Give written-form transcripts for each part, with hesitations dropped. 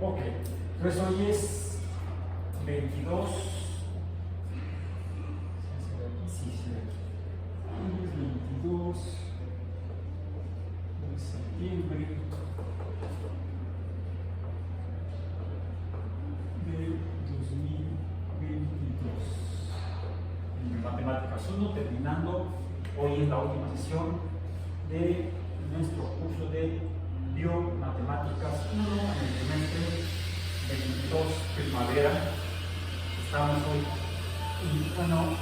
Ok, entonces hoy es 22. Sí, sí, hoy es 22 de septiembre de 2022. En Matemáticas 1, terminando, hoy es la última sesión de nuestro curso de Biomatemáticas 1 en el semestre 22 primavera. Estamos hoy. Y bueno,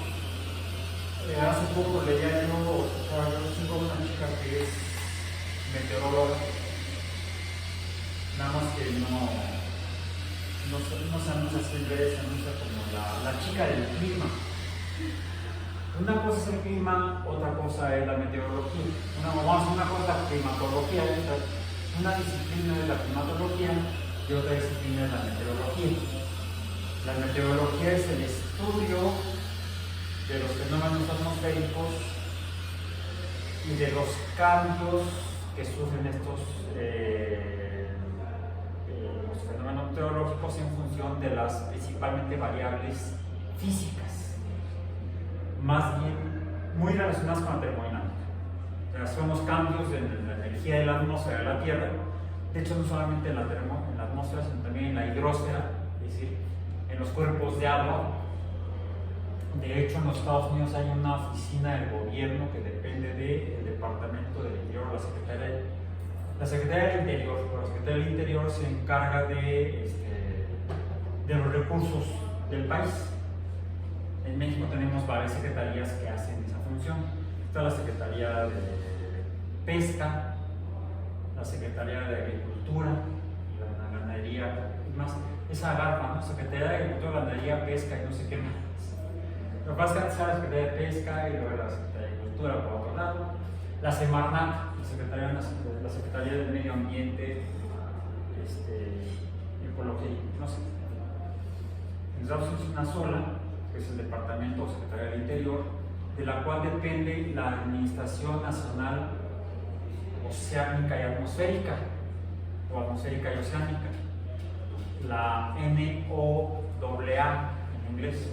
hace poco leía yo, sigo una chica que es meteoróloga, nada más que no se anuncia siempre, se anuncia como la chica del clima. Una cosa es el clima, otra cosa es la meteorología. Una cosa es la climatología, una disciplina es la climatología y otra disciplina es la meteorología. La meteorología es el estudio de los fenómenos atmosféricos y de los cambios que sufren estos los fenómenos meteorológicos en función de las principalmente variables físicas, más bien muy relacionadas con la termodinámica. O sea, son los cambios en la energía de la atmósfera de la Tierra. De hecho, no solamente en la atmósfera, sino también en la hidrosfera, es decir, en los cuerpos de agua. De hecho, en los Estados Unidos hay una oficina del gobierno que depende del Departamento del Interior, la Secretaría del Interior. La Secretaría del Interior se encarga de los recursos del país. En México tenemos varias secretarías que hacen esa función. Está la Secretaría de Pesca, la Secretaría de Agricultura, la Ganadería, y más. Esa agarra, ¿no? Secretaría de Agricultura, Ganadería, Pesca y no sé qué más. Lo que pasa es que está la Secretaría de Pesca y luego la Secretaría de Agricultura por otro lado. La Semarnat, la Secretaría del Medio Ambiente, Ecología, no sé. En Estados Unidos es una sola, que es el Departamento o Secretaría del Interior, de la cual depende la Administración Nacional Oceánica y Atmosférica, o Atmosférica y Oceánica, la NOAA en inglés,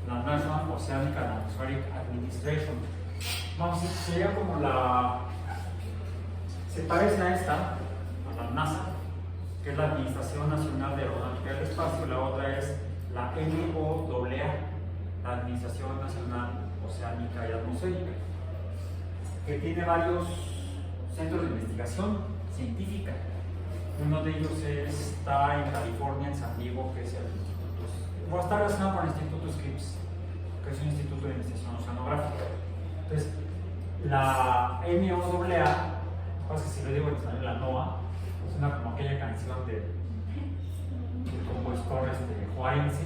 la National Oceanic and Atmospheric Administration. Vamos a decir, sería como se parece a esta, a la NASA, que es la Administración Nacional de Aeronáutica y del Espacio. La otra es la NOAA, la Administración Nacional Oceánica y Atmosférica, que tiene varios centros de investigación científica. Uno de ellos está en California, en San Diego, que es el Instituto, está relacionado con el Instituto Scripps, que es un instituto de investigación oceanográfica. Entonces, la NOAA, pasa que si lo digo en español, la NOAA, suena como aquella canción del compositor juarense.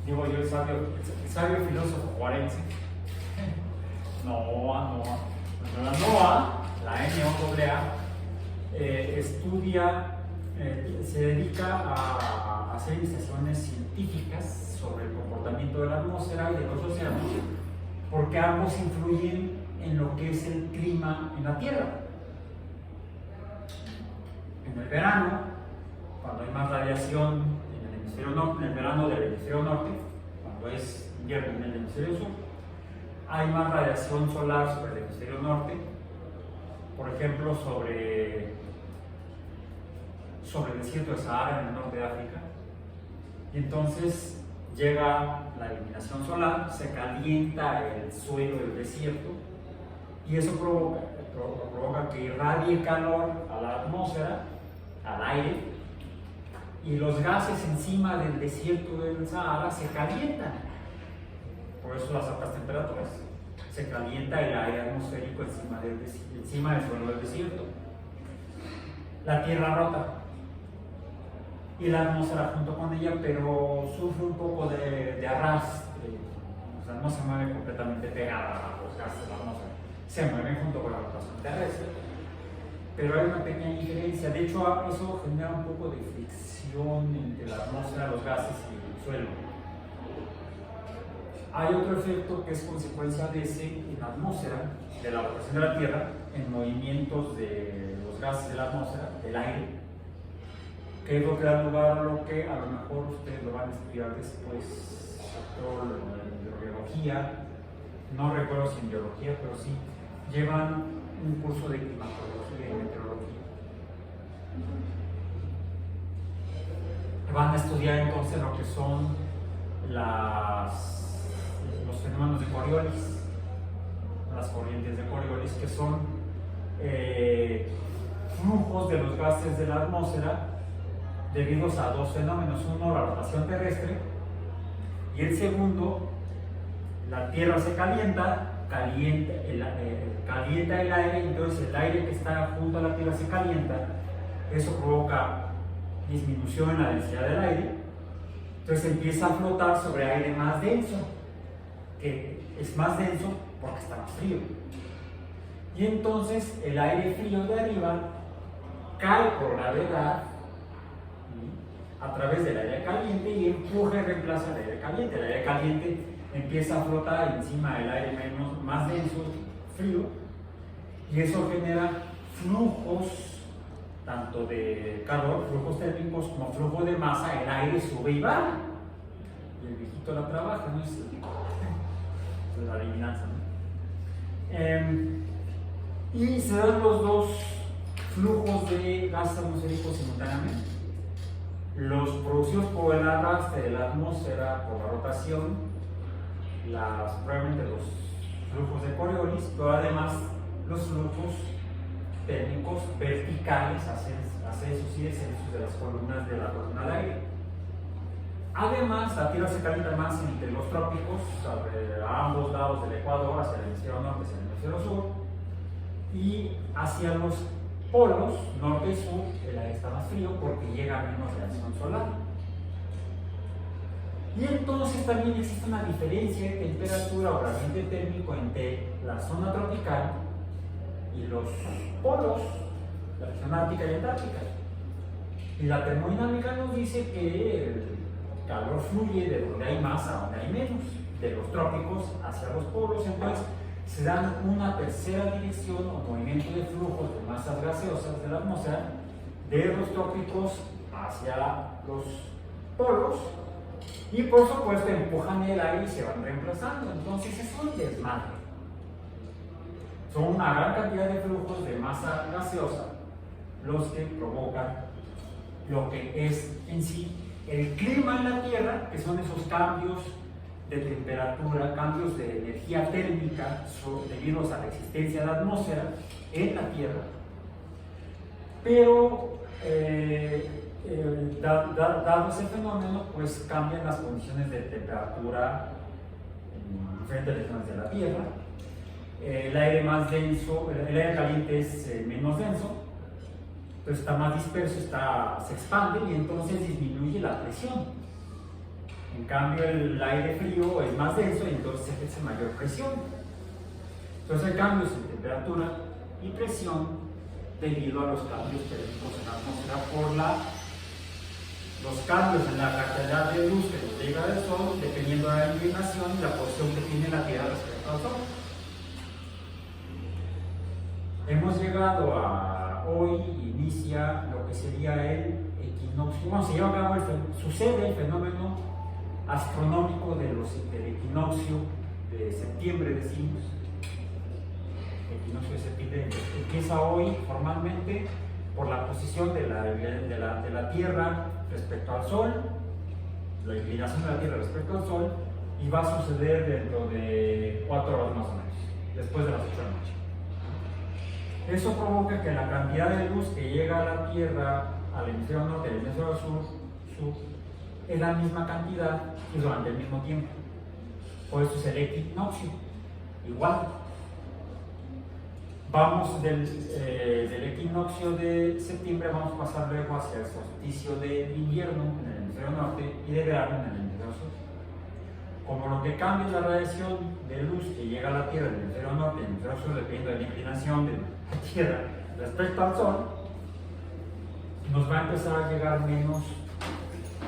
Digo yo, el sabio filósofo juarense. NOAA. La NOAA, la NOAA, estudia, se dedica a hacer investigaciones científicas sobre el comportamiento de la atmósfera y de los océanos, porque ambos influyen en lo que es el clima en la Tierra. En el verano, cuando hay más radiación en el hemisferio norte, en el verano del hemisferio norte, cuando es invierno en el hemisferio sur, hay más radiación solar sobre el hemisferio norte, por ejemplo, sobre el desierto de Sahara en el norte de África, y entonces llega la iluminación solar, se calienta el suelo del desierto, y eso provoca que irradie calor a la atmósfera, al aire, y los gases encima del desierto del Sahara se calientan. Por eso las altas temperaturas. Se calienta el aire atmosférico encima del suelo del desierto. La Tierra rota y la atmósfera junto con ella, pero sufre un poco de arrastre. O sea, no se mueve completamente pegada a los gases de la atmósfera. Se mueve junto con la rotación terrestre. Pero hay una pequeña diferencia. De hecho, eso genera un poco de fricción entre la atmósfera, los gases y el suelo. Hay otro efecto que es consecuencia de ese en la atmósfera, de la rotación de la Tierra, en movimientos de los gases de la atmósfera, del aire, que es lo que da lugar a lo que a lo mejor ustedes lo van a estudiar después, en biología, no recuerdo si en biología, pero sí, llevan un curso de climatología y meteorología. Van a estudiar entonces lo que son los fenómenos de Coriolis, las corrientes de Coriolis, que son flujos de los gases de la atmósfera debidos a dos fenómenos. Uno, la rotación terrestre, y el segundo, la Tierra se calienta el aire, entonces el aire que está junto a la Tierra se calienta, eso provoca disminución en la densidad del aire, entonces empieza a flotar sobre aire más denso, que es más denso porque está más frío, y entonces el aire frío de arriba cae por gravedad a través del aire caliente y empuja y reemplaza el aire caliente. El aire caliente empieza a flotar encima del aire más denso, frío, y eso genera flujos tanto de calor, flujos térmicos, como flujo de masa. El aire sube y baja, y el viejito la trabaja, ¿no? Es la adivinanza, ¿no? Y se dan los dos flujos de gases atmosféricos simultáneamente, los producidos por el arrastre de la atmósfera por la rotación, probablemente los flujos de Coriolis, pero además los flujos térmicos verticales, ascensos y descensos de las columnas de la columna de aire. Además, la Tierra se calienta más entre los trópicos, a ambos lados del Ecuador, hacia el hemisferio norte, hacia el hemisferio sur, y hacia los polos, norte y sur, el aire está más frío porque llega menos radiación solar. Y entonces también existe una diferencia de temperatura o gradiente térmico entre la zona tropical y los polos, la región ártica y antártica. Y la termodinámica nos dice que el calor fluye de donde hay más a donde hay menos, de los trópicos hacia los polos. Entonces se dan una tercera dirección o movimiento de flujos de masas gaseosas de la atmósfera de los trópicos hacia los polos, y por supuesto empujan el aire y se van reemplazando. Entonces es un desmadre. Son una gran cantidad de flujos de masa gaseosa los que provocan lo que es en sí el clima en la Tierra, que son esos cambios de temperatura, cambios de energía térmica debidos a la existencia de la atmósfera en la Tierra. Pero dado ese fenómeno, pues cambian las condiciones de temperatura en diferentes regiones de la Tierra. El aire más denso, el aire caliente es menos denso, entonces está más disperso, se expande y entonces disminuye la presión. En cambio, el aire frío es más denso y entonces se ejerce mayor presión. Entonces hay cambios en temperatura y presión debido a los cambios térmicos en la atmósfera por los cambios en la cantidad de luz que nos llega del Sol, dependiendo de la inclinación y la posición que tiene la Tierra respecto al Sol. Hemos llegado a hoy, inicia lo que sería el equinoccio. Bueno, se lleva a cabo sucede el fenómeno astronómico del equinoccio de septiembre, decimos. Equinoccio de septiembre empieza hoy formalmente por la posición de la Tierra respecto al Sol, la inclinación de la Tierra respecto al Sol, y va a suceder dentro de 4 horas más o menos, después de las 8 de la noche. Eso provoca que la cantidad de luz que llega a la Tierra, al hemisferio norte y al hemisferio sur, es la misma cantidad y durante el mismo tiempo. Por eso es el equinoccio. Igual, vamos del equinoccio de septiembre, vamos a pasar luego hacia el solsticio de invierno en el hemisferio norte y de verano en el hemisferio sur. Como lo que cambia es la radiación de luz que llega a la Tierra en el hemisferio norte y el hemisferio sur, dependiendo de la inclinación de la Tierra respecto al Sol, nos va a empezar a llegar menos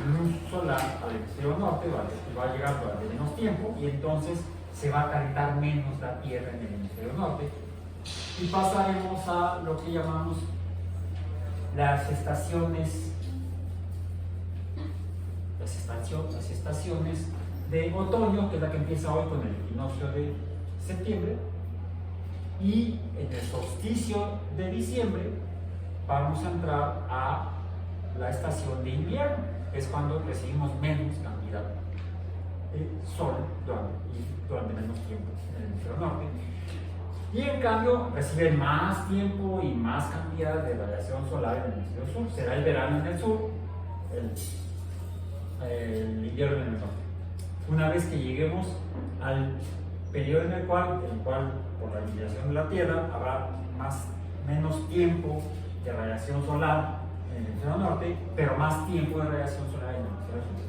luz solar al hemisferio norte, va a llegar durante menos tiempo, y entonces se va a calentar menos la Tierra en el hemisferio norte, y pasaremos a lo que llamamos las estaciones las estaciones de otoño, que es la que empieza hoy con el equinoccio de septiembre, y en el solsticio de diciembre vamos a entrar a la estación de invierno, que es cuando recibimos menos cantidad de sol durante menos tiempo en el hemisferio norte. Y en cambio reciben más tiempo y más cantidad de radiación solar en el hemisferio sur. Será el verano en el sur, el invierno en el norte. Una vez que lleguemos al periodo en el cual por la radiación de la Tierra habrá menos tiempo de radiación solar en el hemisferio norte, pero más tiempo de radiación solar en el hemisferio sur.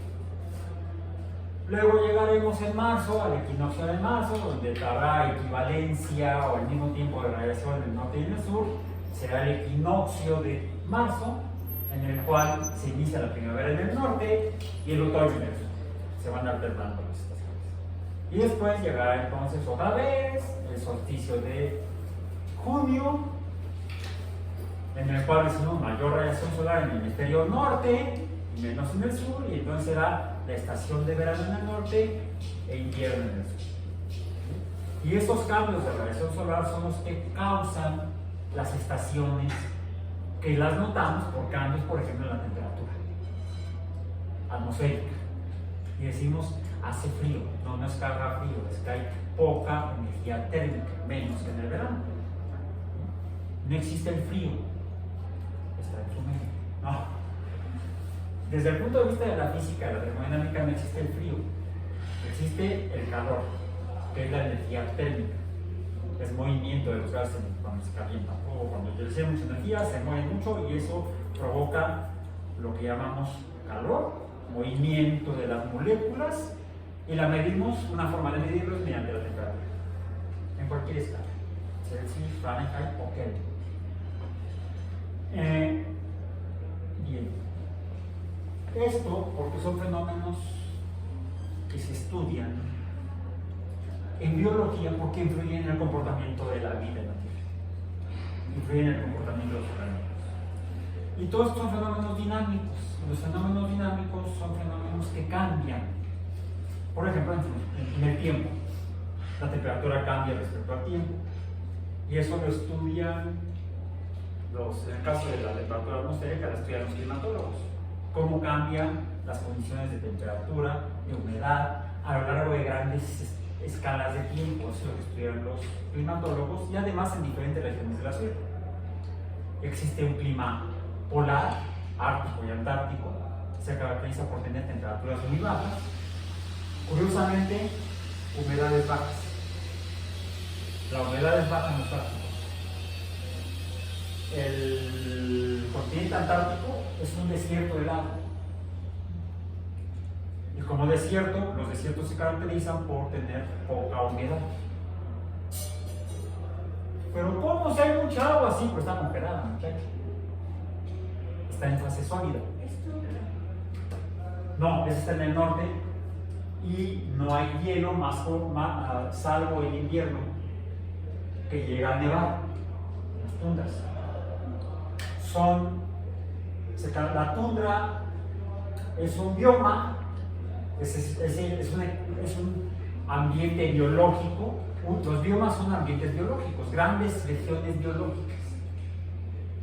Luego llegaremos en marzo al equinoccio de marzo, donde habrá equivalencia o el mismo tiempo de radiación en el norte y en el sur. Será el equinoccio de marzo, en el cual se inicia la primavera en el norte y el otoño en el sur. Se van alternando las estaciones. Y después llegará entonces otra vez el solsticio de junio, en el cual recibimos mayor radiación solar en el hemisferio norte y menos en el sur, y entonces será la estación de verano en el norte e invierno en el sur. Y estos cambios de radiación solar son los que causan las estaciones, que las notamos por cambios, por ejemplo, en la temperatura atmosférica. Y decimos, hace frío. No es que haga frío, es que hay poca energía térmica, menos que en el verano. No existe el frío, está en su medio. No. Desde el punto de vista de la física, de la termodinámica, no existe el frío, existe el calor, que es la energía térmica, es movimiento de los gases cuando se calientan, o cuando utilizamos energía se mueve mucho y eso provoca lo que llamamos calor, movimiento de las moléculas, y la medimos, una forma de medirlo es mediante la temperatura, en cualquier escala, Celsius, Fahrenheit o Kelvin. Bien. Esto porque son fenómenos que se estudian en biología porque influyen en el comportamiento de la vida en la Tierra, influyen en el comportamiento de los organismos. Y todos estos son fenómenos dinámicos. Los fenómenos dinámicos son fenómenos que cambian. Por ejemplo, en el tiempo, la temperatura cambia respecto al tiempo. Y eso lo estudian en el caso de la temperatura atmosférica, lo estudian los climatólogos. Cómo cambian las condiciones de temperatura, de humedad, a lo largo de grandes escalas de tiempo. Eso es lo que estudian los climatólogos, y además en diferentes regiones de la Tierra. Existe un clima polar, ártico y antártico, se caracteriza por tener temperaturas muy bajas. Curiosamente, humedades bajas. La humedad es baja en los árticos. El continente antártico es un desierto helado. Y como desierto, los desiertos se caracterizan por tener poca humedad. Pero ¿cómo si hay mucha agua? Sí, pero está congelada, muchachos. Está en fase sólida. No, ese está en el norte y no hay hielo salvo el invierno, que llega a nevar, las tundras. La tundra es un bioma, es un ambiente biológico. Los biomas son ambientes biológicos, grandes regiones biológicas,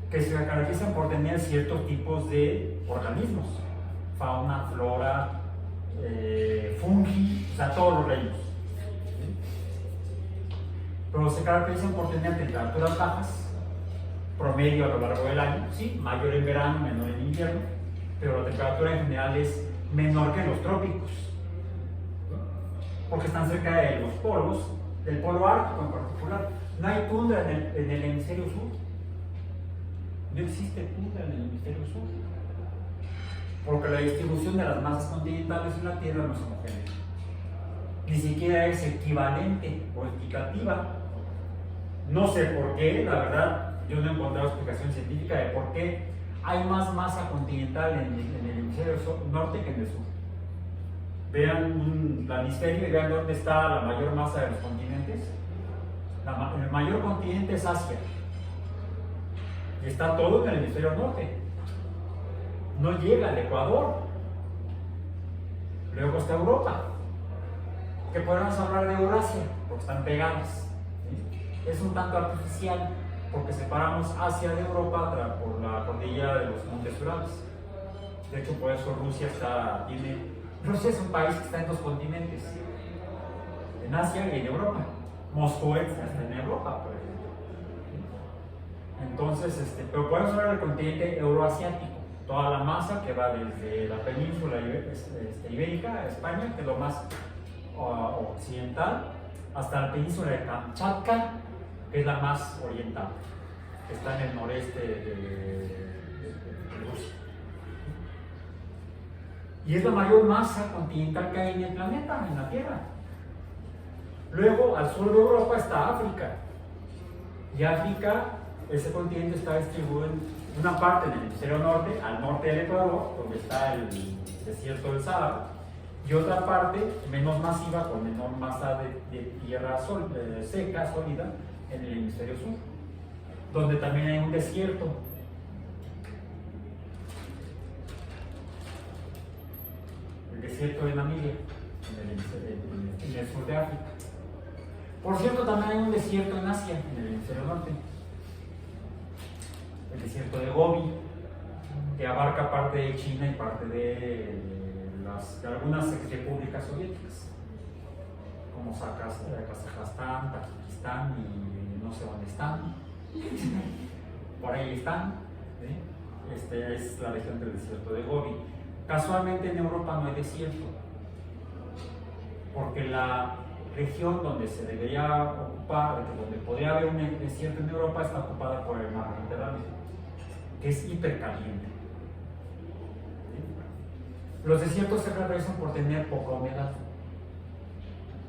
que se caracterizan por tener ciertos tipos de organismos, fauna, flora, fungi, o sea, todos los reinos. Pero se caracterizan por tener temperaturas bajas, promedio a lo largo del año, sí, mayor en verano, menor en invierno, pero la temperatura en general es menor que en los trópicos, porque están cerca de los polos, del polo ártico en particular. No hay tundra en el hemisferio sur, no existe tundra en el hemisferio sur, porque la distribución de las masas continentales en la Tierra no es homogénea, ni siquiera es equivalente o equitativa. No sé por qué, la verdad. Yo no he encontrado explicación científica de por qué hay más masa continental en el hemisferio norte que en el sur. Vean el hemisferio y vean dónde está la mayor masa de los continentes. El mayor continente es Asia. Y está todo en el hemisferio norte. No llega al Ecuador. Luego está Europa, que podemos hablar de Eurasia, porque están pegadas. ¿Sí? Es un tanto artificial, porque separamos Asia de Europa por la cordillera de los Montes Urales. De hecho, por eso Rusia es un país que está en dos continentes, en Asia y en Europa. Moscú está en Europa, por ejemplo. Entonces, pero podemos hablar del continente euroasiático, toda la masa que va desde la península ibérica, España, que es lo más occidental, hasta la península de Kamchatka, que es la más oriental, que está en el noreste de Rusia. Y es la mayor masa continental que hay en el planeta, en la Tierra. Luego, al sur de Europa está África. Y África, ese continente está distribuido en una parte en el hemisferio norte, al norte del Ecuador, donde está el desierto del Sahara, y otra parte menos masiva, con menor masa de tierra seca, sólida, en el hemisferio sur, donde también hay un desierto. El desierto de Namibia, en el sur de África. Por cierto, también hay un desierto en Asia, en el hemisferio norte. El desierto de Gobi, que abarca parte de China y parte de algunas repúblicas soviéticas, como Kazajstán, Tayikistán y no sé dónde están. Por ahí están. ¿Sí? Es la región del desierto de Gobi. Casualmente en Europa no hay desierto, porque la región donde se debería ocupar, donde podría haber un desierto en Europa, está ocupada por el mar Mediterráneo, que es hipercaliente. Los desiertos se caracterizan por tener poca humedad.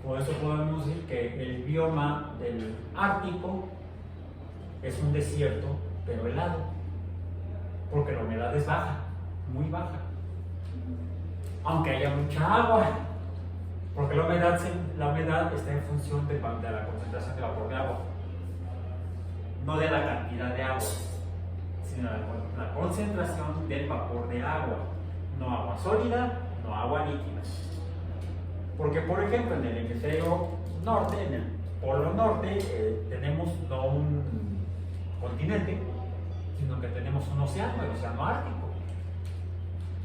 Por eso podemos decir que el bioma del Ártico es un desierto, pero helado, porque la humedad es baja, muy baja. Aunque haya mucha agua, porque la humedad está en función de la concentración de vapor de agua, no de la cantidad de agua, sino la concentración del vapor de agua, no agua sólida, no agua líquida. Porque, por ejemplo, en el hemisferio norte, en el polo norte, tenemos no un continente, sino que tenemos un océano, el océano Ártico.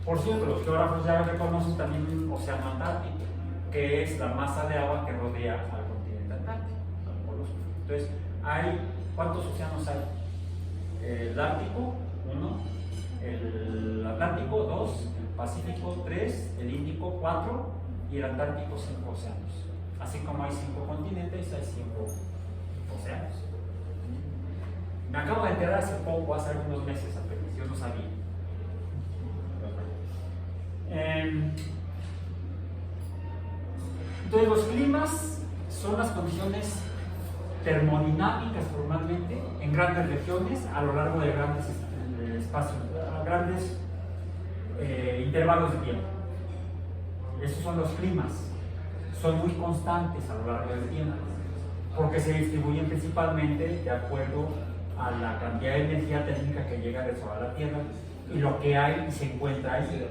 Por cierto, los geógrafos ya reconocen también un océano Antártico, que es la masa de agua que rodea al continente Antártico, al polo sur. Entonces, ¿cuántos océanos hay? El Ártico, 1, el Atlántico, 2, el Pacífico, 3, el Índico, 4 y el Antártico, 5 océanos. Así como hay 5 continentes, hay 5 océanos. Me acabo de enterar hace poco, hace algunos meses apenas, yo no sabía. Entonces, los climas son las condiciones termodinámicas formalmente en grandes regiones a lo largo de grandes espacios, a grandes intervalos de tiempo. Esos son los climas, son muy constantes a lo largo del tiempo, porque se distribuyen principalmente de acuerdo a la cantidad de energía térmica que llega del Sol a la Tierra y lo que hay y se encuentra ahí.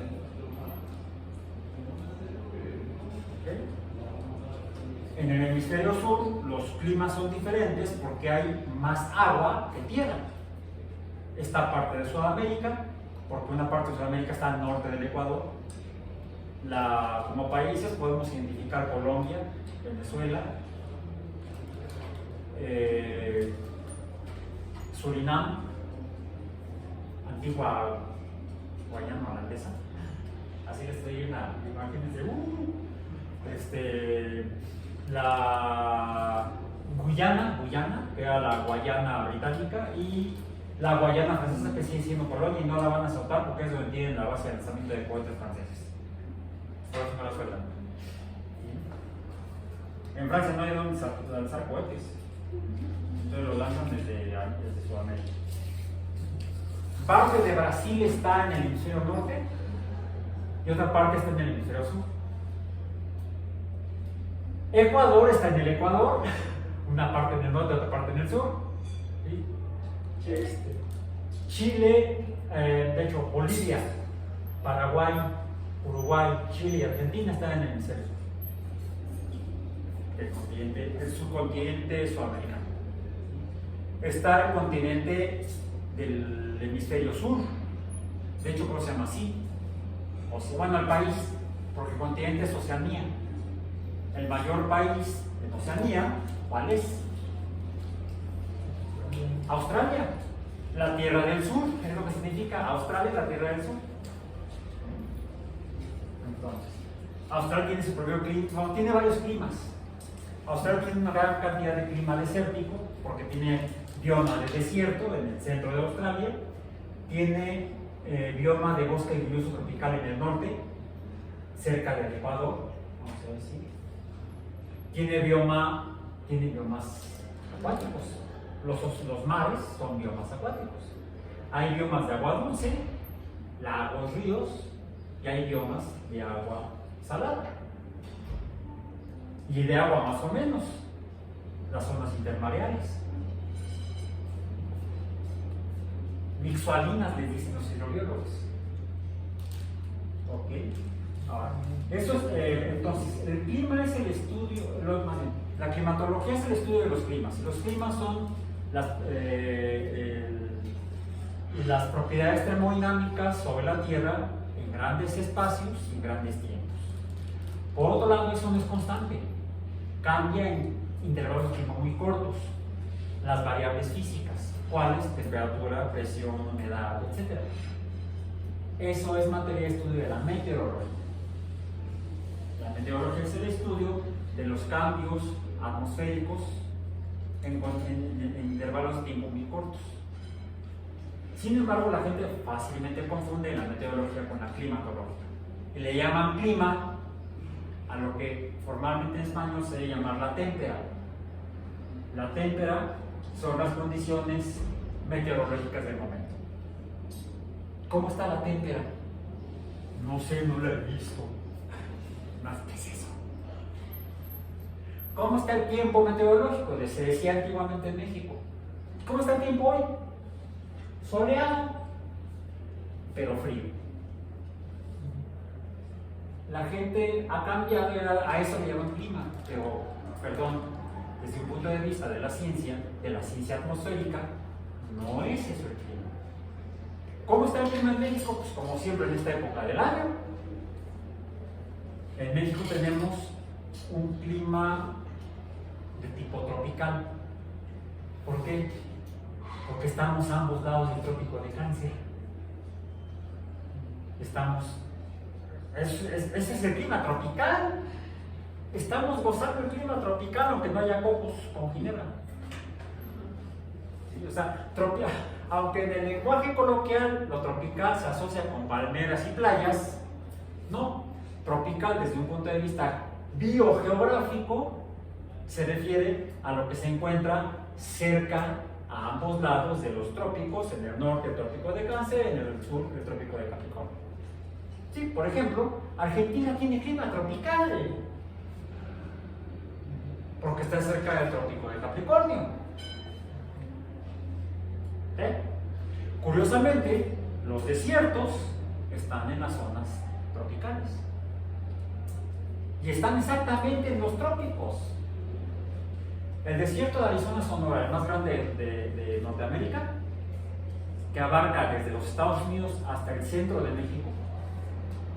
En el hemisferio sur los climas son diferentes porque hay más agua que tierra. Esta parte de Sudamérica, porque una parte de Sudamérica está al norte del Ecuador. Como países podemos identificar Colombia, Venezuela, Surinam, antigua Guayana holandesa. Así les estoy en la imagínense. La Guyana, que era la Guayana británica, y la Guayana francesa, que sigue siendo colonia y no la van a soltar porque es donde tienen la base de lanzamiento de cohetes franceses. Por eso no la sueltan. En Francia no hay donde lanzar cohetes, entonces lo lanzan desde Sudamérica. Parte de Brasil está en el hemisferio norte y otra parte está en el hemisferio sur. Ecuador está en el Ecuador, una parte en el norte, otra parte en el sur. ¿Sí? Chile, de hecho Bolivia, Paraguay, Uruguay, Chile y Argentina están en el hemisferio sur. El subcontinente sudamericano. Está el continente del hemisferio sur. De hecho, ¿cómo se llama así? Bueno, el país, porque el continente es Oceanía. El mayor país en Oceanía, ¿cuál es? Australia, la Tierra del Sur. ¿Qué es lo que significa? Australia, la Tierra del Sur. Entonces, Australia tiene su propio clima, tiene varios climas. Australia tiene una gran cantidad de clima desértico, porque tiene bioma de desierto en el centro de Australia, tiene bioma de bosque lluvioso tropical en el norte, cerca del Ecuador, vamos a decir. Tiene biomas acuáticos. Los mares son biomas acuáticos. Hay biomas de agua dulce, lagos, ríos, y hay biomas de agua salada. Y de agua más o menos, las zonas intermareales. Mixoalinas les dicen los hidrobiólogos. Ok. Ahora, eso es, entonces, el clima es el estudio, la climatología es el estudio de los climas. Los climas son las propiedades termodinámicas sobre la Tierra en grandes espacios y en grandes tiempos. Por otro lado, eso no es constante, cambia en intervalos de tiempo muy cortos. Las variables físicas, ¿cuáles? Temperatura, presión, humedad, etc. Eso es materia de estudio de la meteorología. La meteorología es el estudio de los cambios atmosféricos en intervalos de tiempo muy cortos. Sin embargo, la gente fácilmente confunde la meteorología con la climatología y le llaman clima a lo que formalmente en español se debe llamar la témpera. La témpera son las condiciones meteorológicas del momento. ¿Cómo está la témpera? No sé, no la he visto. ¿Qué es eso? ¿Cómo está el tiempo meteorológico? Se decía antiguamente en México. ¿Cómo está el tiempo hoy? Soleado, pero frío. La gente ha cambiado, a eso le llaman clima, pero, perdón, desde un punto de vista de la ciencia atmosférica, no es eso el clima. ¿Cómo está el clima en México? Pues como siempre en esta época del año. En México tenemos un clima de tipo tropical. ¿Por qué? Porque estamos a ambos lados del trópico de Cáncer. Ese es el clima tropical. Estamos gozando el clima tropical aunque no haya cocos con ginebra. ¿Sí? O sea, aunque en el lenguaje coloquial lo tropical se asocia con palmeras y playas, no. Tropical desde un punto de vista biogeográfico se refiere a lo que se encuentra cerca a ambos lados de los trópicos, en el norte el trópico de Cáncer, en el sur el trópico de Capricornio. Sí, por ejemplo, Argentina tiene clima tropical porque está cerca del trópico de Capricornio. Curiosamente, los desiertos están en las zonas tropicales y están exactamente en los trópicos. El desierto de Arizona-Sonora, el más grande de Norteamérica, que abarca desde los Estados Unidos hasta el centro de México,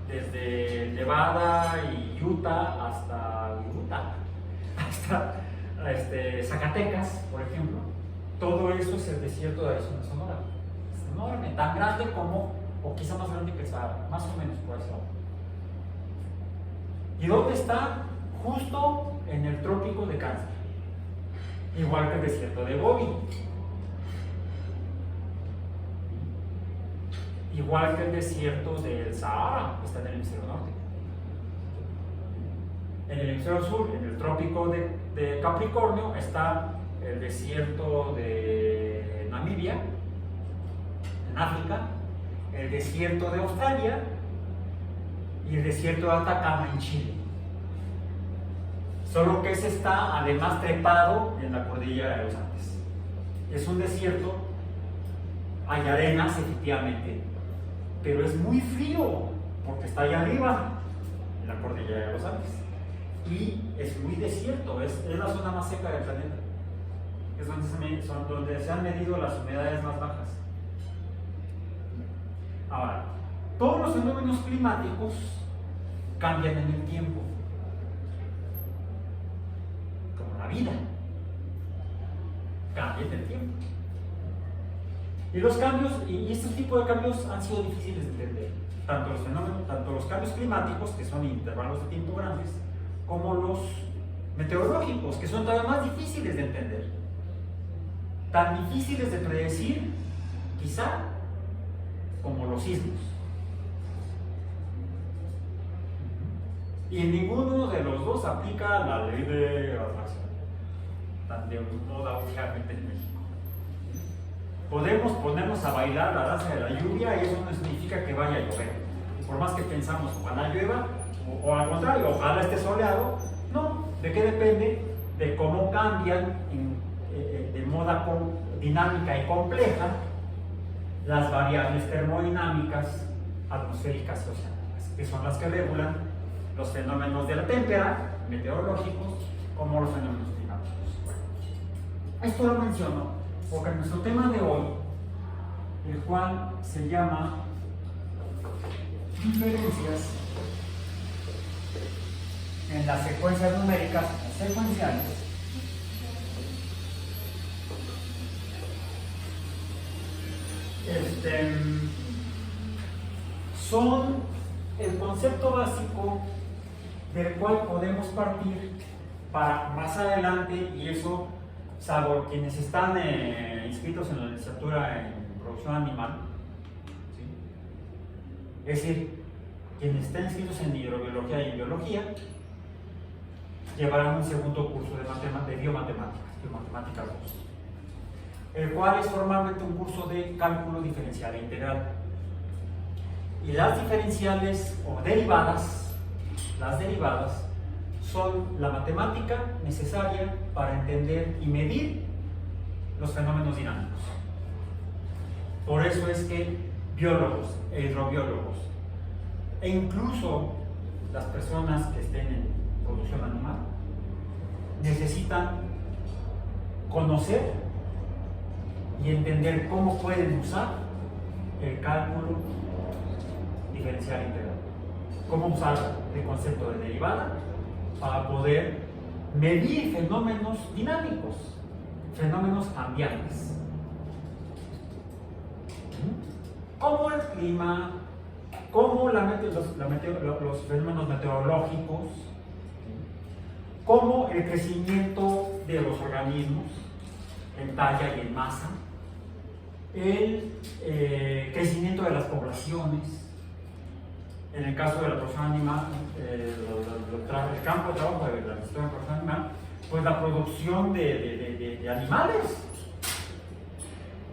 desde Nevada y Utah hasta Zacatecas, por ejemplo. Todo eso es el desierto de Arizona-Sonora. Es enorme, tan grande como, o quizá más grande que el Sahara, más o menos por eso. ¿Y dónde está? Justo en el trópico de Cáncer. Igual que el desierto de Gobi, igual que el desierto del Sahara, que está en el hemisferio norte. En el hemisferio sur, en el trópico de Capricornio, está el desierto de Namibia, en África, el desierto de Australia y el desierto de Atacama en Chile. Solo que ese está además trepado en la cordillera de los Andes. Es un desierto, hay arenas efectivamente, pero es muy frío. porque está allá arriba, en la cordillera de los Andes. Y es muy desierto, es la zona más seca del planeta. Es donde se han medido las humedades más bajas. Ahora, todos los fenómenos climáticos cambian en el tiempo, como la vida cambia en el tiempo. Y los cambios, y este tipo de cambios han sido difíciles de entender, tanto los cambios climáticos, que son intervalos de tiempo grandes, como los meteorológicos, que son todavía más difíciles de entender, tan difíciles de predecir, quizá, como los sismos. Y en ninguno de los dos aplica la ley de atracción, tan de moda únicamente en México. Podemos ponernos a bailar la danza de la lluvia y eso no significa que vaya a llover. Y por más que pensamos, ojalá llueva, o al contrario, ojalá esté soleado, no. ¿De qué depende? De cómo cambian de moda dinámica y compleja las variables termodinámicas, atmosféricas y oceánicas, que son las que regulan los fenómenos de la témpera, meteorológicos, como los fenómenos climáticos. Esto lo menciono porque nuestro tema de hoy, el cual se llama diferencias en las secuencias numéricas secuenciales, son el concepto básico del cual podemos partir para más adelante, y eso, salvo quienes están inscritos en la licenciatura en producción animal, ¿sí? Es decir, quienes están inscritos en hidrobiología y biología, llevarán un segundo curso de biomatemáticas 2, el cual es formalmente un curso de cálculo diferencial e integral. Y las diferenciales o derivadas, las derivadas son la matemática necesaria para entender y medir los fenómenos dinámicos. Por eso es que biólogos e hidrobiólogos, e incluso las personas que estén en producción animal, necesitan conocer y entender cómo pueden usar el cálculo diferencial integral, cómo usar el concepto de derivada para poder medir fenómenos dinámicos, fenómenos cambiantes, como el clima, como los fenómenos meteorológicos, como el crecimiento de los organismos en talla y en masa, el crecimiento de las poblaciones. En el caso de la producción animal, el campo de trabajo de la producción animal, pues la producción de animales,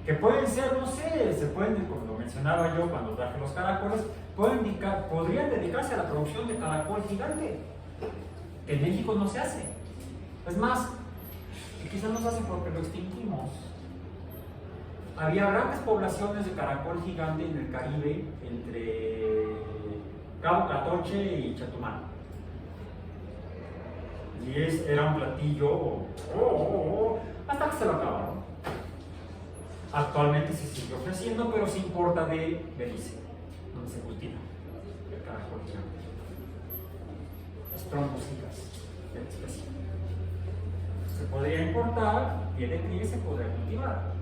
que pueden ser, no sé, se pueden, como lo mencionaba yo cuando traje los caracoles, podrían dedicarse a la producción de caracol gigante, que en México no se hace. Es más, que quizás no se hace porque lo extinguimos. Había grandes poblaciones de caracol gigante en el Caribe, entre Cabo Catoche y Chetumal. Y era un platillo, hasta que se lo acabaron. Actualmente se sigue ofreciendo, pero se importa de Belice, donde se cultiva el caracol gigante. Estrombósicas de la especie. Se podría importar, pie de pie se podría cultivar.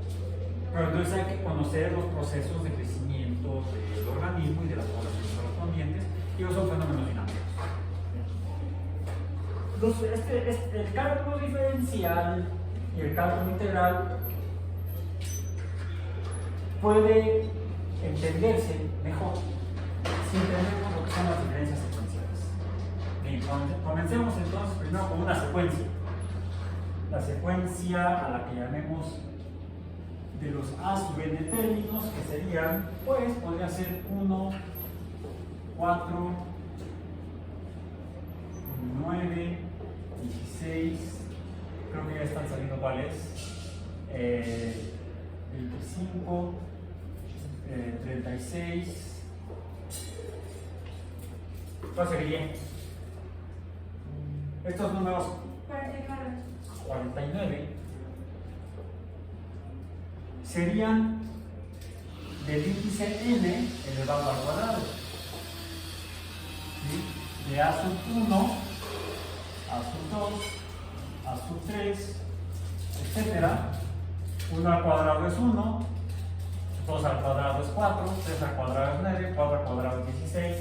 Pero entonces hay que conocer los procesos de crecimiento del organismo y de las poblaciones correspondientes, y esos son fenómenos dinámicos. Entonces, el cálculo diferencial y el cálculo integral puede entenderse mejor si entendemos lo que son las diferencias secuenciales. Bien, comencemos entonces primero con una secuencia. La secuencia a la que llamemos de los A sub n términos, que serían, pues, podría ser 1, 4, 9, 16, creo que ya están saliendo cuáles, 25, 36, ¿Cuál sería? Estos números 49 serían del índice n elevado al cuadrado. ¿Sí? De a sub 1, a sub 2, a sub 3, etcétera. 1 al cuadrado es 1, 2 al cuadrado es 4, 3 al cuadrado es 9, 4 al cuadrado es 16.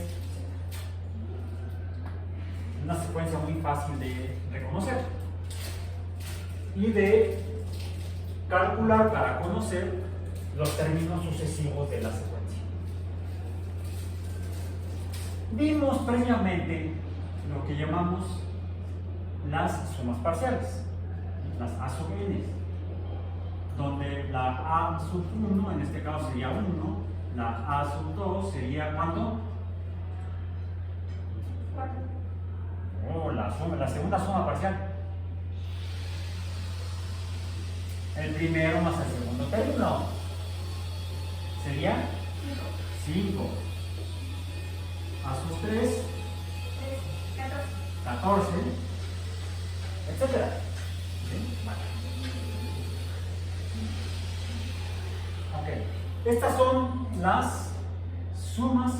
Una secuencia muy fácil de reconocer y de calcular para conocer los términos sucesivos de la secuencia. Vimos previamente lo que llamamos las sumas parciales, las a sub n, donde la a sub 1 en este caso sería 1, la a sub 2 sería ¿cuánto? 4. Oh, la segunda suma parcial. El primero más el segundo término sería 5. A sus 3, 14, etcétera. ¿Sí? Vale. Ok. Estas son las sumas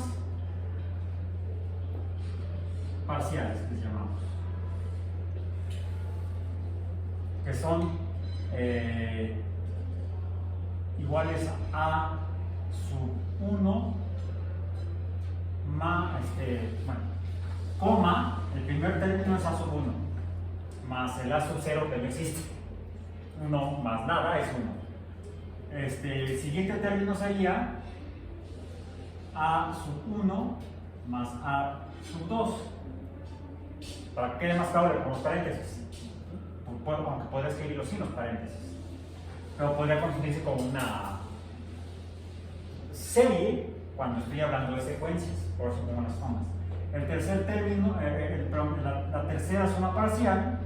parciales que llamamos, que son iguales a sub 1 más, coma, el primer término es a sub 1, más el a sub 0 que no existe, 1 más nada es 1. El siguiente término sería a sub 1 más a sub 2. Para que quede más claro, le ponemos paréntesis. Aunque pueda escribirlo sin los paréntesis. Pero podría confundirse con una serie cuando estoy hablando de secuencias. Por eso pongo las comas. El tercer término, la tercera suma parcial,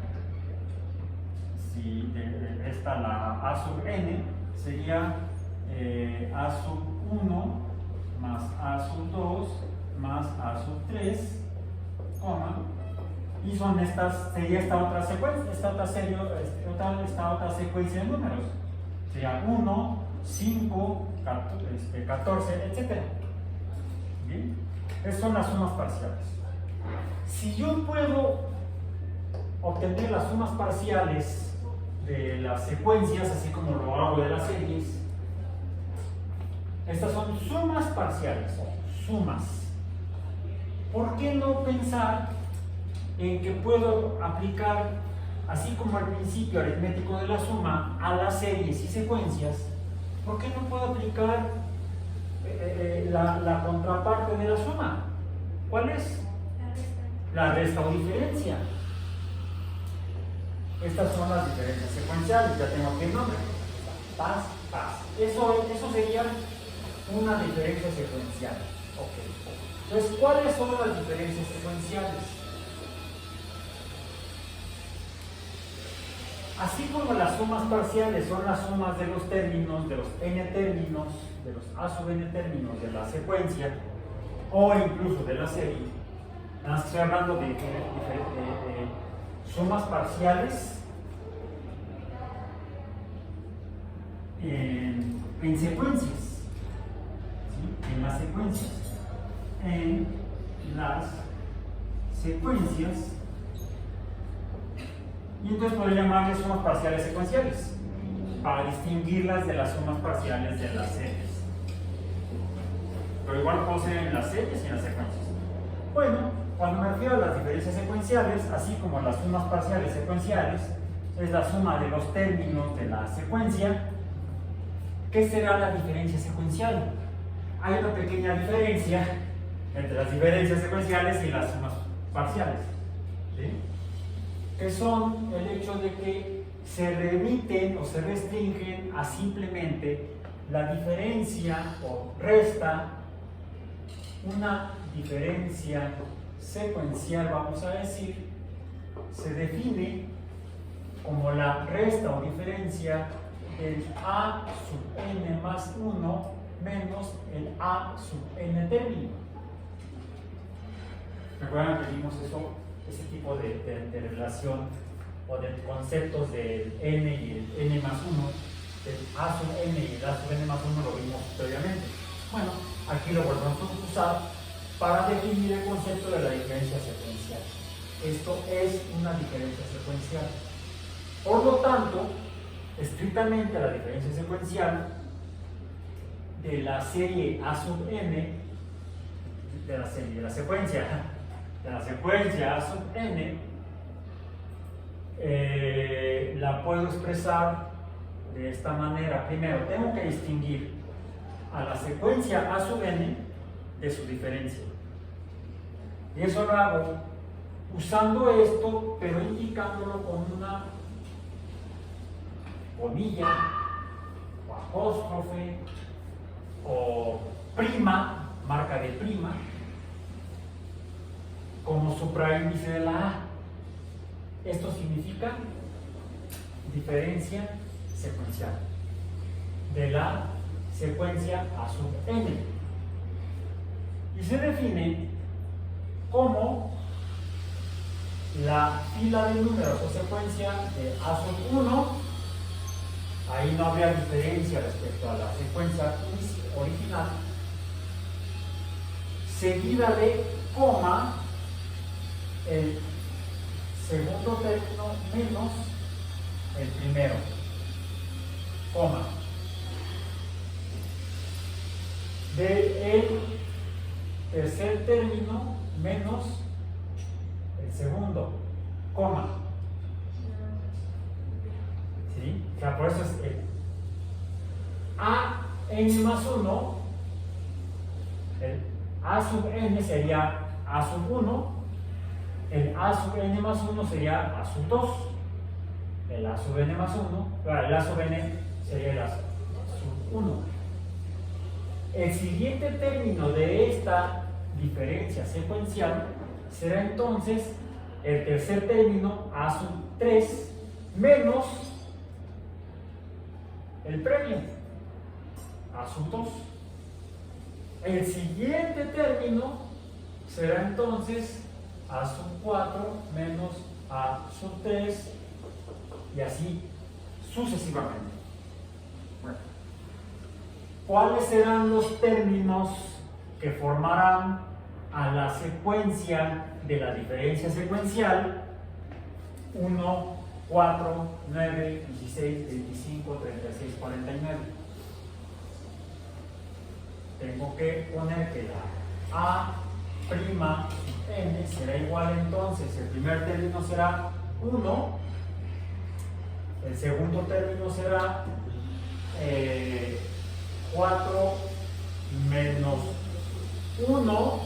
si esta la a sub n, sería a sub 1 más a sub 2 más a sub 3, coma, y son sería esta otra secuencia, esta otra secuencia de números. Sería 1, 5, 14, etc. ¿Bien? Esas son las sumas parciales. Si yo puedo obtener las sumas parciales de las secuencias, así como lo hago de las series, estas son sumas parciales, o sumas. ¿Por qué no pensar en que puedo aplicar, así como al principio aritmético de la suma, a las series y secuencias? ¿Por qué no puedo aplicar la contraparte de la suma? ¿Cuál es? La resta o diferencia. Estas son las diferencias secuenciales, ya tengo aquí el nombre. Paz, paz. Eso sería una diferencia secuencial. Okay. Entonces, ¿cuáles son las diferencias secuenciales? Así como las sumas parciales son las sumas de los términos, de los n términos, de los a sub n términos de la secuencia, o incluso de la serie, estoy hablando de sumas parciales en secuencias, ¿sí? En las secuencias. En las secuencias, y entonces podría llamarles sumas parciales secuenciales para distinguirlas de las sumas parciales de las series. Pero igual puedo ser en las series y en las secuencias. Bueno, cuando me refiero a las diferencias secuenciales, así como las sumas parciales secuenciales, es la suma de los términos de la secuencia. ¿Qué será la diferencia secuencial? Hay una pequeña diferencia entre las diferencias secuenciales y las sumas parciales, ¿sí? Que son el hecho de que se remiten o se restringen a simplemente la diferencia o resta, una diferencia secuencial, vamos a decir, se define como la resta o diferencia del a sub n más 1 menos el a sub n término. Recuerdan que vimos eso, ese tipo de relación o de conceptos del n y el n más 1, el a sub n y el a sub n más 1 lo vimos previamente. Bueno, aquí lo volvemos a usar para definir el concepto de la diferencia secuencial. Esto es una diferencia secuencial. Por lo tanto, estrictamente la diferencia secuencial de la serie a sub n, de la secuencia a sub n, la puedo expresar de esta manera. Primero, tengo que distinguir a la secuencia a sub n de su diferencia. Y eso lo hago usando esto, pero indicándolo con una comilla, o apóstrofe, o prima, marca de prima, como supraíndice de la A. Esto significa diferencia secuencial de la secuencia a sub n. Y se define como la fila de números o secuencia de a sub 1. Ahí no habría diferencia respecto a la secuencia original, seguida de coma el segundo término menos el primero, coma, del tercer término menos el segundo, coma. ¿Sí? O sea, por eso es el a n más 1, el a sub n sería a sub 1, el a sub n más 1 sería a sub 2, el a sub n más 1, el a sub n sería el a sub 1. El siguiente término de esta diferencia secuencial será entonces el tercer término a sub 3 menos el previo a sub 2. El siguiente término será entonces a sub 4 menos a sub 3 y así sucesivamente. Bueno, ¿cuáles serán los términos que formarán a la secuencia de la diferencia secuencial 1, 4, 9, 16, 25, 36, 49? Tengo que poner que la a' n será igual, entonces el primer término será 1, el segundo término será 4 menos 1,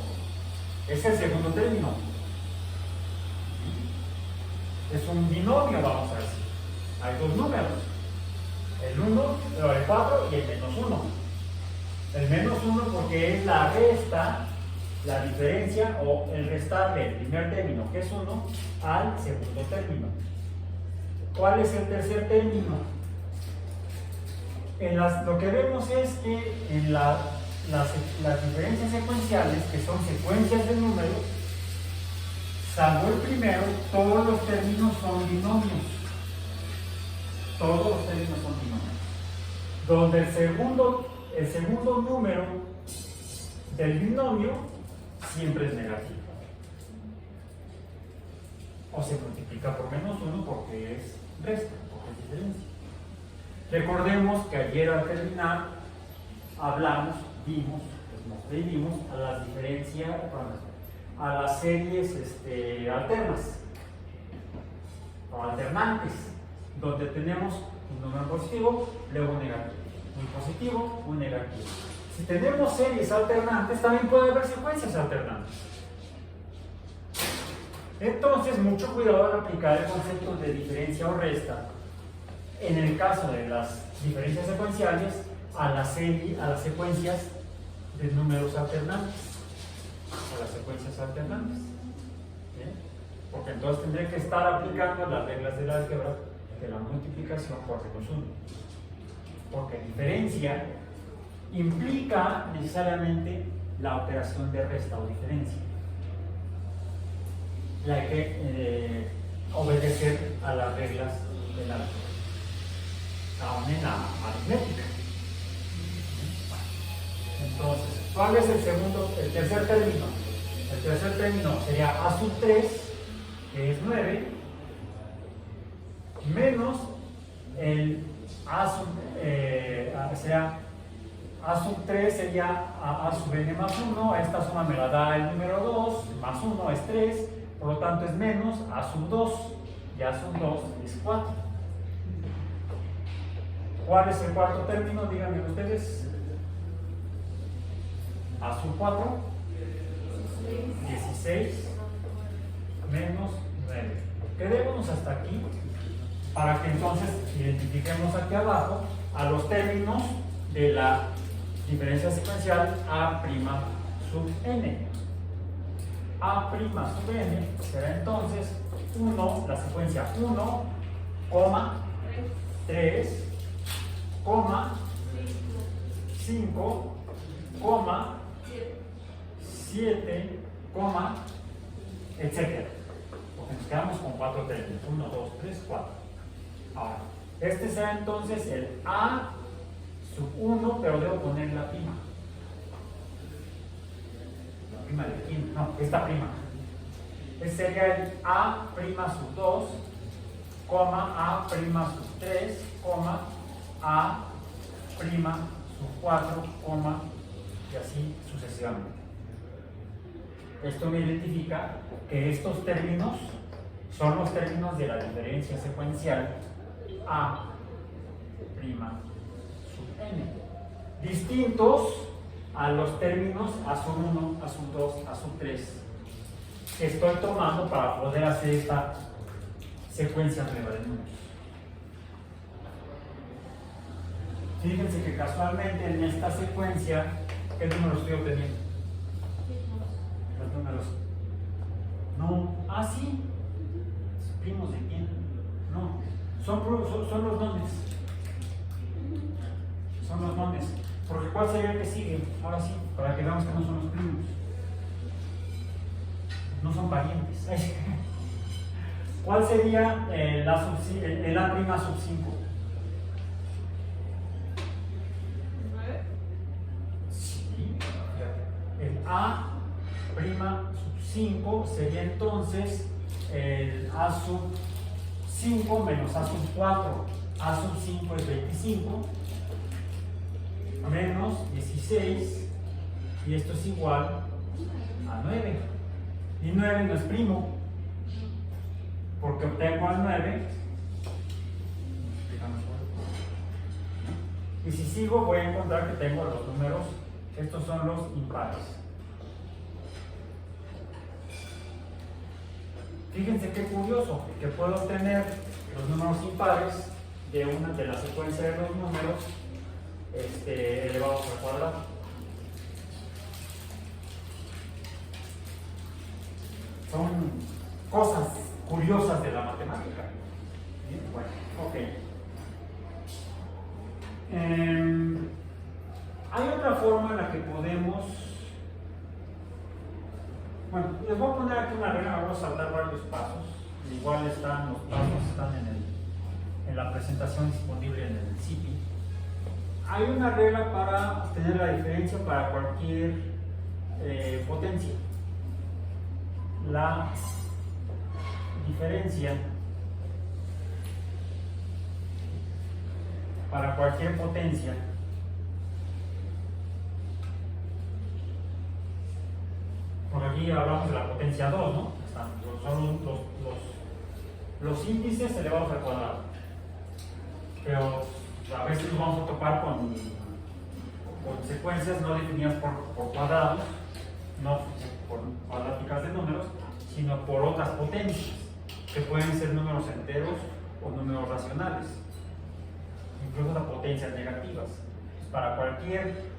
es el segundo término. Es un binomio, vamos a decir. Hay dos números, el 1, el 4 y el menos 1. El menos 1 porque es la resta, la diferencia o el restarle el primer término, que es 1, al segundo término. ¿Cuál es el tercer término? Lo que vemos es que en las diferencias secuenciales, que son secuencias de números, salvo el primero, todos los términos son binomios. Todos los términos son binomios. Donde el segundo número del binomio siempre es negativo. O se multiplica por menos 1 porque es resta, porque es diferencia. Recordemos que ayer al terminar hablamos, vimos a las diferencias, a las series alternas o alternantes, donde tenemos un número positivo, luego un negativo, un positivo, un negativo. Si tenemos series alternantes, también puede haber secuencias alternantes. Entonces, mucho cuidado al aplicar el concepto de diferencia o resta en el caso de las diferencias secuenciales a las secuencias de números alternantes, a las secuencias alternantes. ¿Bien? Porque entonces tendré que estar aplicando las reglas del álgebra de la multiplicación por menos 1. Porque diferencia implica necesariamente la operación de resta o diferencia. y hay que obedecer a las reglas de la aún en la aritmética. Entonces, ¿cuál es el tercer término? El tercer término sería a sub 3, que es 9, menos el a sub, a sub 3 sería a sub n más 1, esta suma me la da el número 2, más 1 es 3, por lo tanto es menos a sub 2, y a sub 2 es 4. ¿Cuál es el cuarto término? Díganme ustedes. A sub 4, 16, menos 9. Quedémonos hasta aquí para que entonces identifiquemos aquí abajo a los términos de la diferencia secuencial A' sub n. A' sub n será entonces 1, la secuencia 1, 3, 5, 7, etcétera. Porque nos quedamos con 4 términos. 1, 2, 3, 4. Ahora, este será entonces el A sub 1, pero debo poner la prima. ¿La prima de quién? No, esta prima. Este sería el A' sub 2, A' sub 3, A' sub 4, y así sucesivamente. Esto me identifica que estos términos son los términos de la diferencia secuencial A' sub n, distintos a los términos A sub 1, A sub 2, A sub 3 que estoy tomando para poder hacer esta secuencia nueva de números. Fíjense que casualmente en esta secuencia, ¿qué números estoy obteniendo? Los números. No, sí. ¿Primos de quién? No, son los nones. Son los nones. Porque ¿cuál sería el que sigue? Ahora sí, para que veamos que no son los primos. No son parientes. ¿Cuál sería el A' sub 5? Sí. El A' sub 5 sería entonces el A sub 5 menos A sub 4. A sub 5 es 25 menos 16, y esto es igual a 9. Y 9 no es primo, porque obtengo al 9. Y si sigo, voy a encontrar que tengo los números, estos son los impares. Fíjense qué curioso, que puedo obtener los números impares de la secuencia de los números elevados al cuadrado. Son cosas curiosas de la matemática. Bien, bueno, ok. Hay otra forma en la que podemos. Bueno, les voy a poner aquí una regla, vamos a saltar varios pasos. Igual los pasos están en la presentación disponible en el CIPI. Hay una regla para obtener la diferencia para cualquier potencia. La diferencia para cualquier potencia por aquí hablamos de la potencia 2, ¿no? Son los índices elevados al cuadrado, pero a veces nos vamos a topar con secuencias no definidas por cuadrados, no por cuadráticas de números, sino por otras potencias, que pueden ser números enteros o números racionales, incluso las potencias negativas. Para cualquier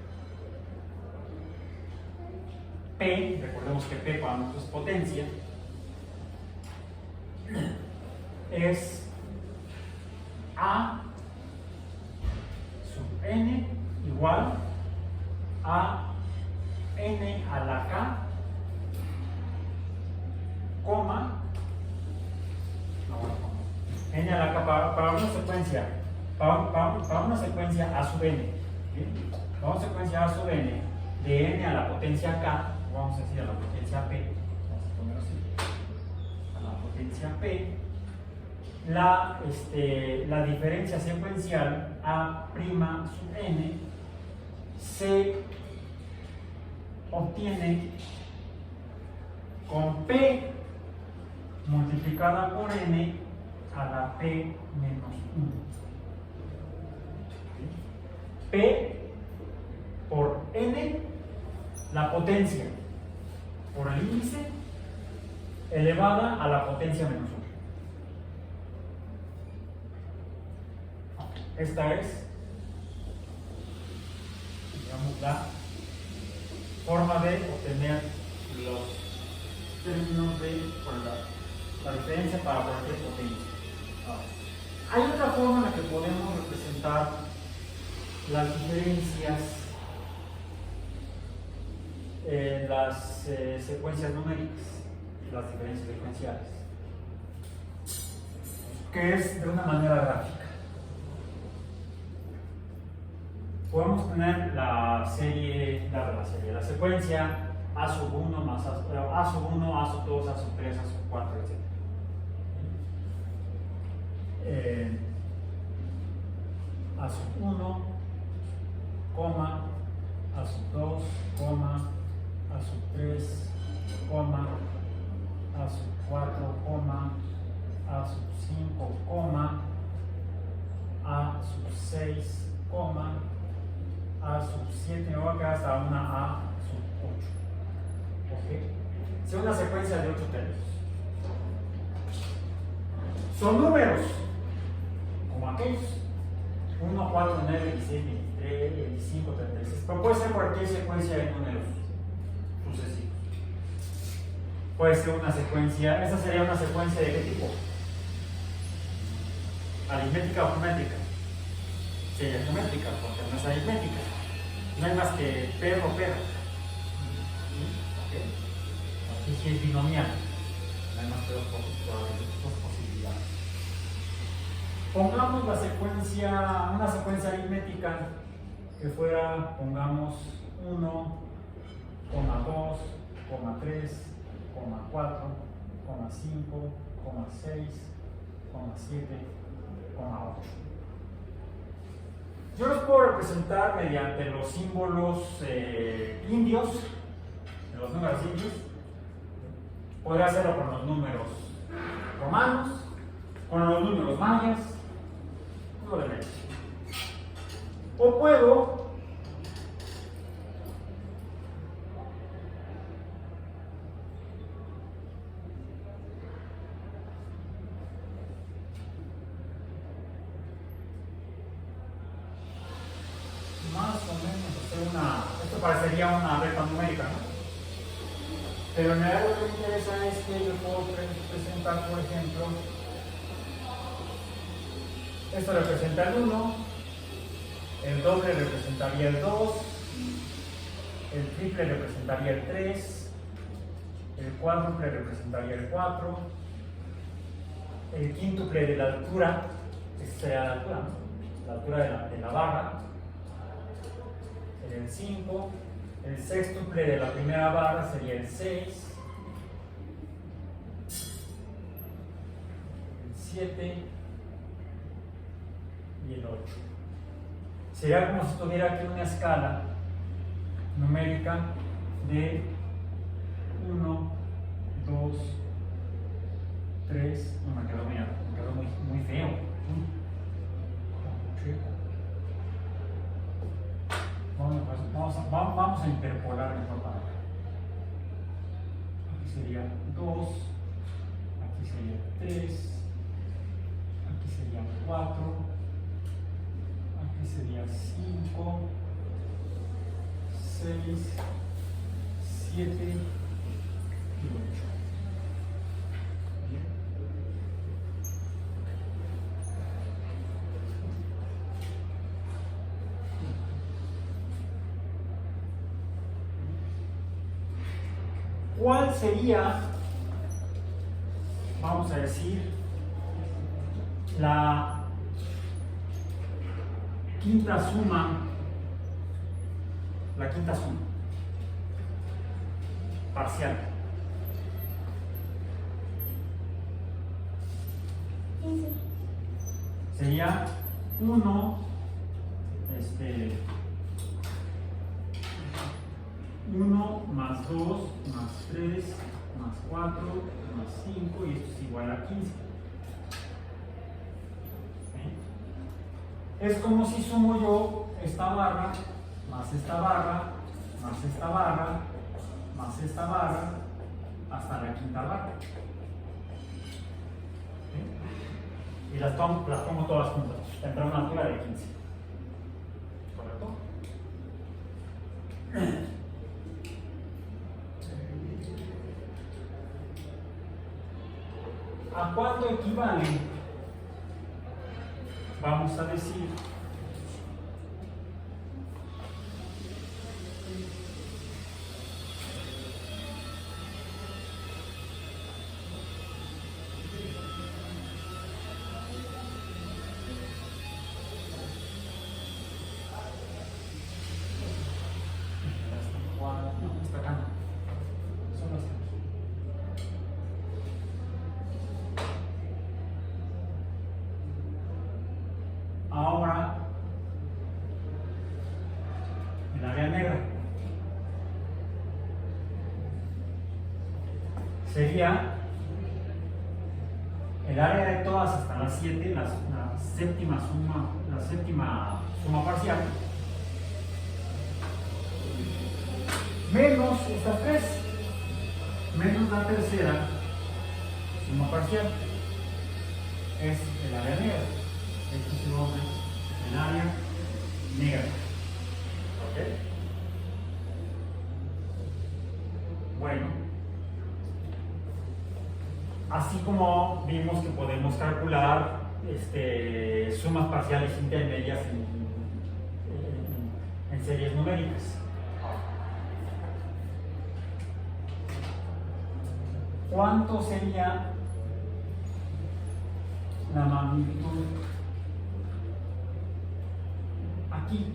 P, recordemos que P cuando es potencia, es A sub n igual a n a la k, coma n a la k para una secuencia, para una secuencia a sub n, ¿bien? Para una secuencia a sub n de n a la potencia k, vamos a decir a la potencia p, vamos a ponerlo así, a la potencia p, la diferencia secuencial a' sub n se obtiene con p multiplicada por n a la p menos 1. P por n, la potencia por el índice, elevada a la potencia menos 1. Esta es, digamos, la forma de obtener los términos de la diferencia para cualquier potencia. Hay otra forma en la que podemos representar las diferencias en las secuencias numéricas, las diferencias secuenciales, que es de una manera gráfica. Podemos tener la secuencia A sub 1 más A sub 1, A sub 2, A sub 3, A sub 4, etc. A sub 1, coma, A sub 2, coma, A sub 3, coma, A sub 4, coma, A sub 5, coma, A sub 6, coma, A sub 7, hasta una A sub 8. ¿Okay? Es una secuencia de 8 términos. Son números, como aquellos: 1, 4, 9, 16, 23, 25, 36. Pero puede ser cualquier secuencia de números sucesivos. Puede ser una secuencia, esta sería una secuencia de qué tipo: aritmética o geométrica. Sería geométrica, porque no es aritmética. No hay más que perro, perro. ¿Okay? Aquí sí es binomial. No hay más que dos posibilidades. Pongamos la secuencia, una secuencia aritmética que fuera, pongamos 1, 2, 3, 4, 5, 6, 7, 8. Yo los puedo representar mediante los símbolos indios, los números indios. Podría hacerlo con los números romanos, con los números mayas, lo de menos. O puedo más o menos hacer esto parecería una recta numérica, ¿no? Pero en realidad lo que me interesa es que yo puedo presentar, por ejemplo, esto representa el 1, el doble representaría el 2, el triple representaría el 3, el cuádruple representaría el 4, el quíntuple de la altura, esta sería la altura, ¿no? La altura de la barra, sería el 5, el sextuple de la primera barra sería el 6, el 7 y el 8. Sería como si tuviera aquí una escala numérica de 1, 2, 3, no me quedó, mira, me quedó muy feo. Vamos a interpolar mejor para acá. Aquí sería 2, aquí sería 3, aquí sería 4, aquí sería 5, 6, 7 y 8. ¿Cuál sería, vamos a decir, la quinta suma parcial. 15. Sería 1, 1 más 2 más 3 más 4 más 5 y esto es igual a 15. ¿Sí? Es como si sumo yo esta barra más esta barra más esta barra más esta barra hasta la quinta barra. ¿Sí? Y las pongo todas juntas, tendrá una altura de 15. ¿Correcto? ¿A cuánto equivale? Vamos a decir ahora el área negra sería el área de todas hasta las 7, la séptima suma parcial, menos estas 3, menos la tercera suma parcial, es el área negra. Esto se llama el área negra. ¿Ok? Bueno, así como vimos que podemos calcular sumas parciales intermedias en series numéricas. ¿Cuánto sería la magnitud aquí?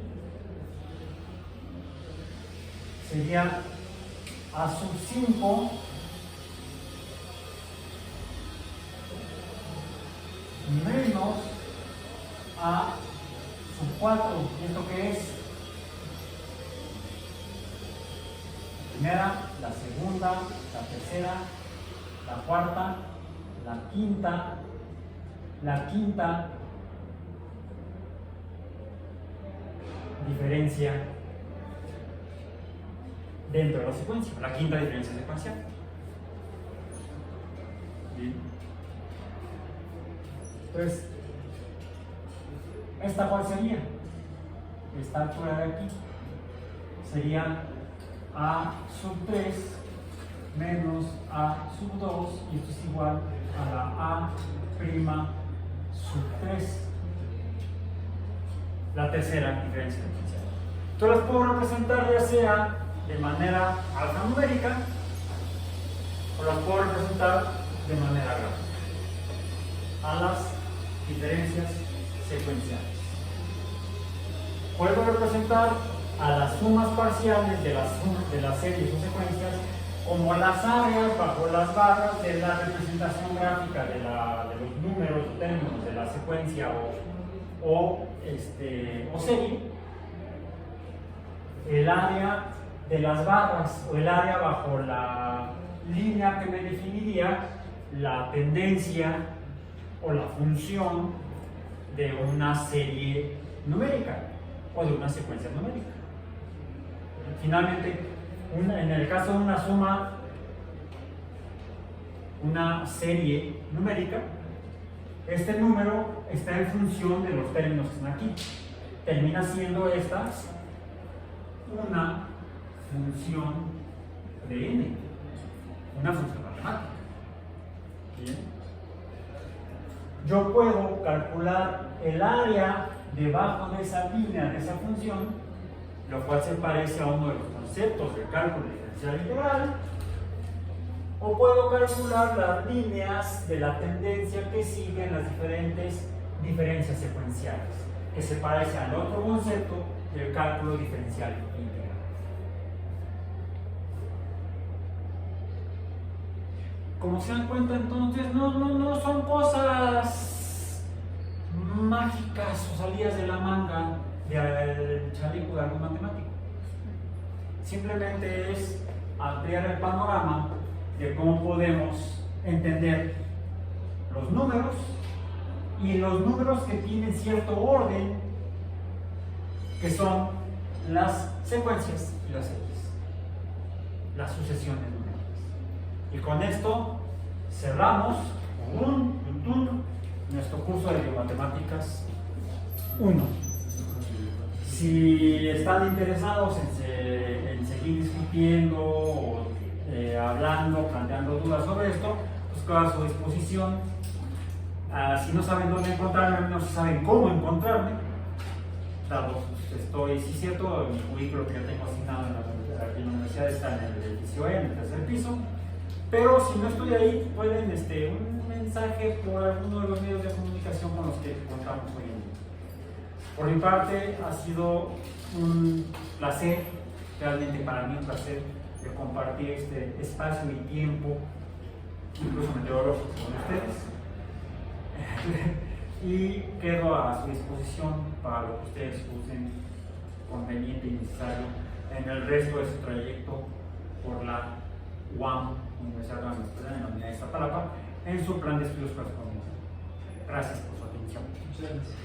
Sería a sub 5 menos a sub 4. ¿Y esto qué es? La primera, la segunda, la tercera, la cuarta, la quinta diferencia dentro de la secuencia, la quinta diferencia secuencial. Bien. Entonces, ¿esta cuál sería? Esta altura de aquí sería a sub 3 menos a sub 2 y esto es igual a la a prima sub 3. La tercera diferencia secuencial. Entonces las puedo representar ya sea de manera alfanumérica o las puedo representar de manera gráfica a las diferencias secuenciales. Puedo representar a las sumas parciales de las series o secuencias como las áreas bajo las barras de la representación gráfica de los números o términos de la secuencia o serie, el área de las barras o el área bajo la línea que me definiría la tendencia o la función de una serie numérica o de una secuencia numérica. Finalmente, en el caso de una suma, una serie numérica, este número está en función de los términos que están aquí. Termina siendo esta una función de n, una función matemática. ¿Bien? Yo puedo calcular el área debajo de esa línea, de esa función, lo cual se parece a uno de los conceptos de cálculo diferencial integral, o puedo calcular las líneas de la tendencia que siguen las diferentes diferencias secuenciales, que se parece al otro concepto del cálculo diferencial integral. Como se dan cuenta, entonces no son cosas mágicas o salidas de la manga del chaleco de algún matemático. Simplemente es ampliar el panorama de cómo podemos entender los números y los números que tienen cierto orden, que son las secuencias y las X, las sucesiones numéricas. Y con esto cerramos nuestro curso de Biomatemáticas 1. Si están interesados en seguir discutiendo o hablando, planteando dudas sobre esto, pues quedo a su disposición. Si no saben dónde encontrarme, no saben cómo encontrarme, sí es cierto, mi currículo que yo tengo asignado aquí en la universidad está en el edificio E, en el tercer piso, pero si no estoy ahí, pueden un mensaje por alguno de los medios de comunicación con los que contamos hoy en día. Por mi parte, ha sido un placer, realmente para mí un placer, de compartir este espacio y tiempo, incluso meteorológico, con ustedes. Y quedo a su disposición para lo que ustedes usen conveniente y necesario en el resto de su trayecto por la UAM, Universidad de la Unidad de Iztapalapa, en su plan de estudios correspondiente. Gracias por su atención. Muchas gracias.